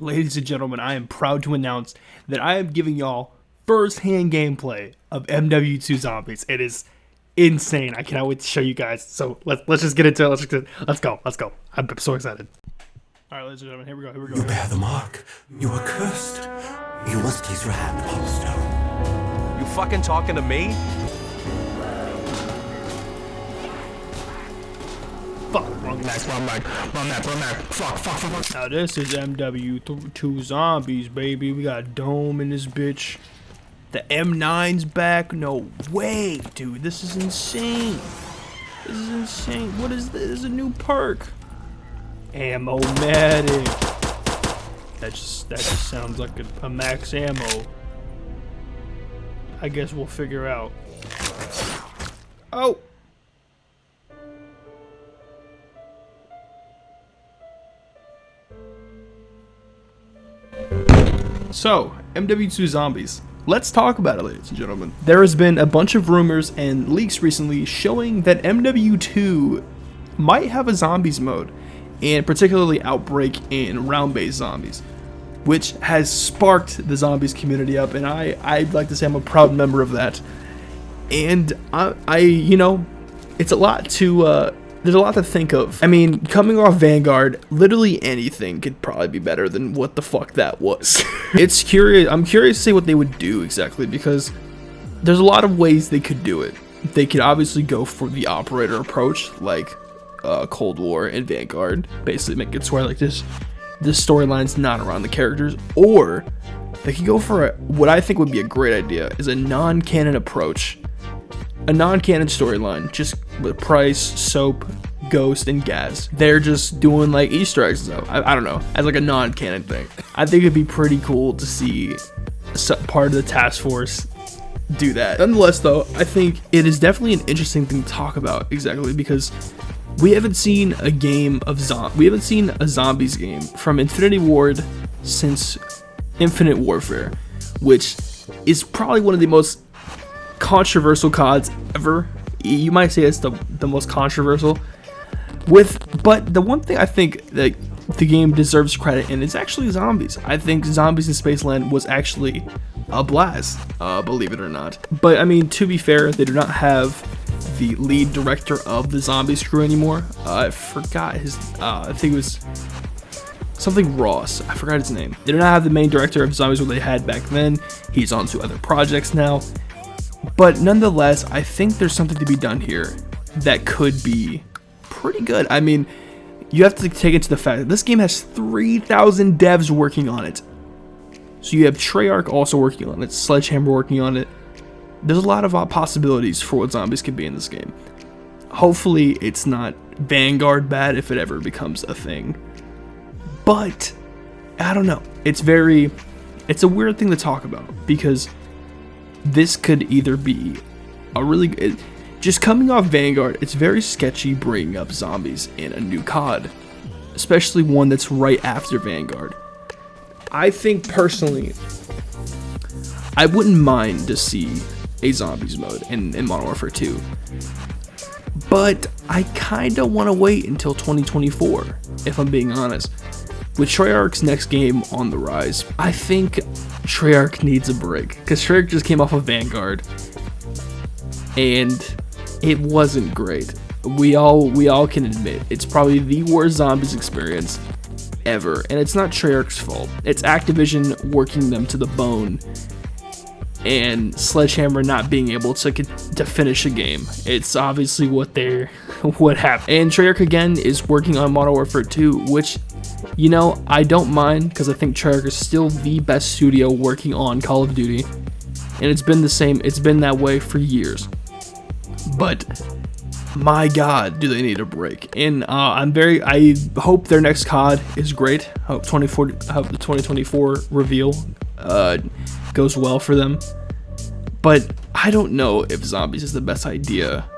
Ladies and gentlemen, I am proud to announce that I am giving y'all first-hand gameplay of MW2 Zombies. It is insane. I cannot wait to show you guys. So let's just get into it. Let's go. I'm so excited. All right, ladies and gentlemen, here we go. You bear the mark. You are cursed. You must place your hand upon the stone. You fucking talking to me? Fuck, wrong map. Fuck. Now this is MW2 Zombies, baby. We got Dome in this bitch. The M9's back. No way, dude. This is insane. What is this? This is a new perk. Ammo-matic. That just sounds like a max ammo. I guess we'll figure out. Oh. So, MW2 Zombies. Let's talk about it, ladies and gentlemen. There has been a bunch of rumors and leaks recently showing that MW2 might have a zombies mode, and particularly Outbreak and round-based zombies, which has sparked the zombies community up, and I'd like to say I'm a proud member of that. And it's a lot to there's a lot to think of. I mean, coming off Vanguard, literally anything could probably be better than what the fuck that was. I'm curious to see what they would do exactly, because there's a lot of ways they could do it. They could obviously go for the operator approach, like Cold War and Vanguard, basically make it swear like this storyline's not around the characters, or they could go for what I think would be a great idea, is a non-canon approach. A non-canon storyline, just with Price, Soap, Ghost, and Gaz. They're just doing like Easter eggs though. I don't know, as like a non-canon thing. I think it'd be pretty cool to see part of the task force do that. Nonetheless though, I think it is definitely an interesting thing to talk about, exactly because we haven't seen a zombies game from Infinity Ward since Infinite Warfare, which is probably one of the most controversial CODs ever. You might say it's the most controversial. But the one thing I think that the game deserves credit in is actually zombies. I think Zombies in Spaceland was actually a blast, believe it or not. But I mean, to be fair, they do not have the lead director of the Zombies crew anymore. I forgot his. I think it was something Ross. I forgot his name. They do not have the main director of Zombies what they had back then. He's on to other projects now. But nonetheless, I think there's something to be done here that could be pretty good. I mean, you have to take into the fact that this game has 3,000 devs working on it. So you have Treyarch also working on it, Sledgehammer working on it. There's a lot of possibilities for what zombies can be in this game. Hopefully, it's not Vanguard bad if it ever becomes a thing. But, I don't know. It's a weird thing to talk about, because this could either be a really good, just coming off Vanguard, it's very sketchy bringing up zombies in a new COD, especially one that's right after Vanguard. I think personally, I wouldn't mind to see a zombies mode in Modern Warfare 2, but I kind of want to wait until 2024, if I'm being honest. With Treyarch's next game on the rise, I think Treyarch needs a break, because Treyarch just came off of Vanguard, and it wasn't great. We all can admit it's probably the worst zombies experience ever, and it's not Treyarch's fault. It's Activision working them to the bone, and Sledgehammer not being able to finish a game. It's obviously what happened. And Treyarch again is working on Modern Warfare 2, which, you know, I don't mind, because I think Treyarch is still the best studio working on Call of Duty, and it's been that way for years. But my God, do they need a break? And I hope their next COD is great. I hope the 2024 reveal goes well for them. But I don't know if zombies is the best idea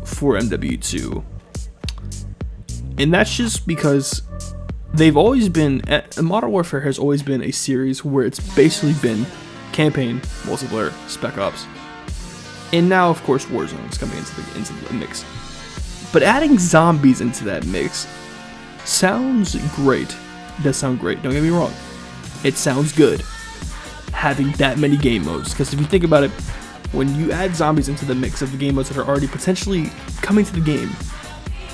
for MW2. And that's just because Modern Warfare has always been a series where it's basically been campaign, multiplayer, Spec Ops. And now, of course, Warzone's coming into the mix. But adding zombies into that mix sounds great. does sound great. Don't get me wrong. It sounds good having that many game modes, because if you think about it, when you add zombies into the mix of the game modes that are already potentially coming to the game,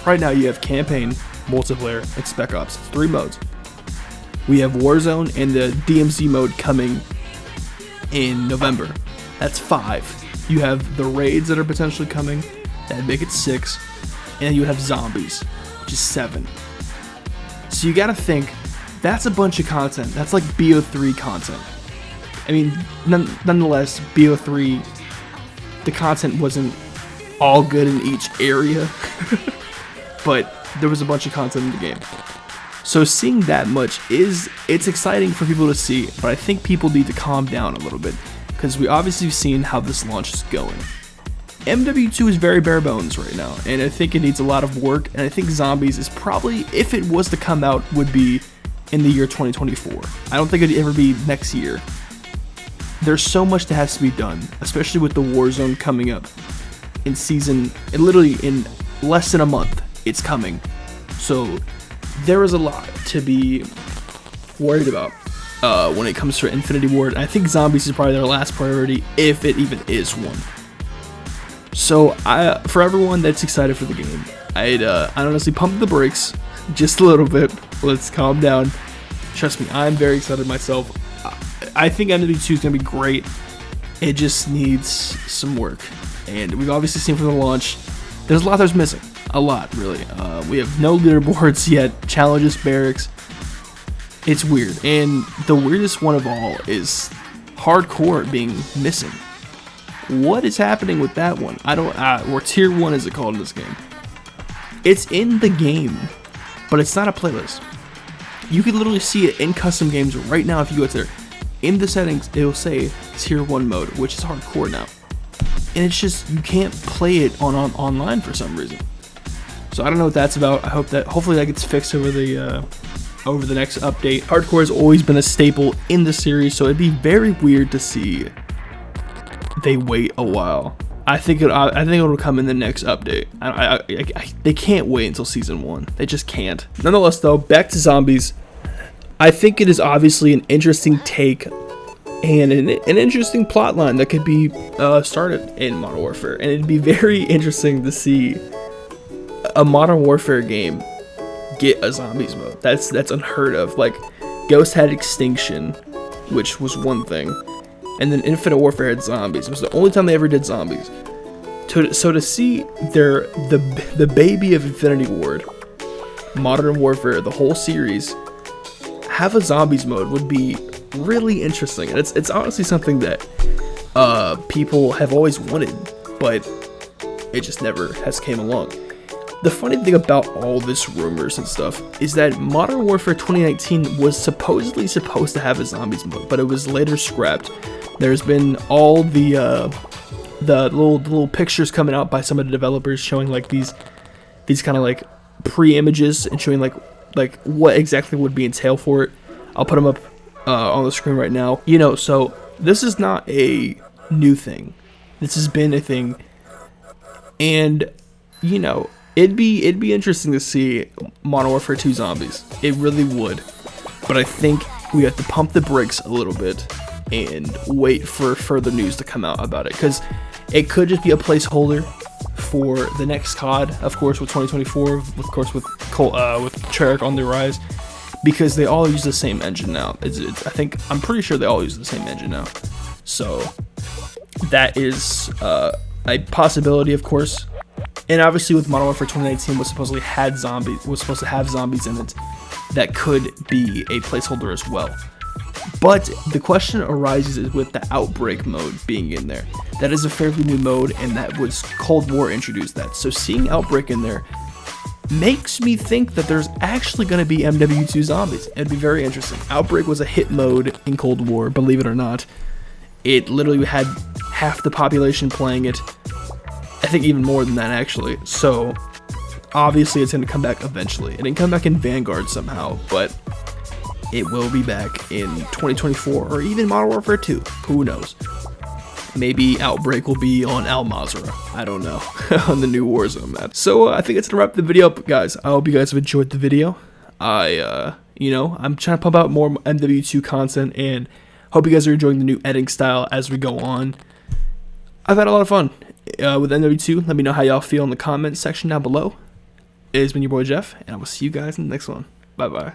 right now you have campaign, multiplayer, and Spec Ops. 3 modes. We have Warzone and the DMZ mode coming in November. That's 5. You have the raids that are potentially coming, that make it 6, and you have zombies, which is 7. So you gotta think, that's a bunch of content. That's like BO3 content. I mean, nonetheless, BO3, the content wasn't all good in each area, but there was a bunch of content in the game. So seeing that much it's exciting for people to see, but I think people need to calm down a little bit, because we obviously have seen how this launch is going. MW2 is very bare bones right now, and I think it needs a lot of work, and I think Zombies is probably, if it was to come out, would be in the year 2024. I don't think it'd ever be next year. There's so much that has to be done, especially with the Warzone coming up literally in less than a month, it's coming. So there is a lot to be worried about when it comes to Infinity Ward. I think Zombies is probably their last priority, if it even is one. So for everyone that's excited for the game, I'd honestly pump the brakes just a little bit. Let's calm down. Trust me, I'm very excited myself. I think MW2 is going to be great. It just needs some work. And we've obviously seen from the launch, there's a lot that's missing. A lot, really. We have no leaderboards yet, challenges, barracks. It's weird. And the weirdest one of all is hardcore being missing. What is happening with that one? I don't, or tier 1 is it called in this game? It's in the game, but it's not a playlist. You can literally see it in custom games right now if you go to there. In the settings, it'll say tier 1 mode, which is hardcore now. And it's just, you can't play it on online for some reason. So I don't know what that's about. Hopefully that gets fixed over the next update. Hardcore has always been a staple in the series, so it'd be very weird to see they wait a while. I think it'll come in the next update. They can't wait until season 1. They just can't. Nonetheless, though, back to Zombies. I think it is obviously an interesting take and an interesting plot line that could be started in Modern Warfare, and it'd be very interesting to see a Modern Warfare game get a Zombies mode. That's unheard of. Like, Ghost had Extinction, which was one thing, and then Infinite Warfare had Zombies. It was the only time they ever did Zombies. So to see the baby of Infinity Ward, Modern Warfare, the whole series, have a Zombies mode would be really interesting. And it's honestly something that people have always wanted, but it just never has came along. The funny thing about all this rumors and stuff is that Modern Warfare 2019 was supposedly supposed to have a Zombies mode, but it was later scrapped. There's been all the little pictures coming out by some of the developers showing like these kind of like pre-images and showing like what exactly would be entail for it. I'll put them up on the screen right now. So this is not a new thing. This has been a thing, and it'd be interesting to see Modern Warfare 2 Zombies. It really would, but I think we have to pump the brakes a little bit and wait for further news to come out about it, because it could just be a placeholder for the next COD, of course, with 2024, of course, with Treyarch on the rise, because they all use the same engine now. I'm pretty sure they all use the same engine now. So that is a possibility, of course. And obviously, with Modern Warfare 2019, was supposed to have zombies in it. That could be a placeholder as well. But the question arises with the Outbreak mode being in there. That is a fairly new mode, and that was Cold War introduced that. So seeing Outbreak in there makes me think that there's actually going to be MW2 Zombies. It'd be very interesting. Outbreak was a hit mode in Cold War, believe it or not. It literally had half the population playing it. I think even more than that, actually. So obviously it's going to come back eventually. It didn't come back in Vanguard somehow, but it will be back in 2024 or even Modern Warfare 2. Who knows? Maybe Outbreak will be on Al Mazrah. I don't know. On the new Warzone map. So I think it's gonna wrap the video up, guys. I hope you guys have enjoyed the video. You know, I'm trying to pump out more MW2 content, and hope you guys are enjoying the new editing style as we go on. I've had a lot of fun with MW2. Let me know how y'all feel in the comments section down below. It's been your boy Jeff, and I will see you guys in the next one. Bye bye.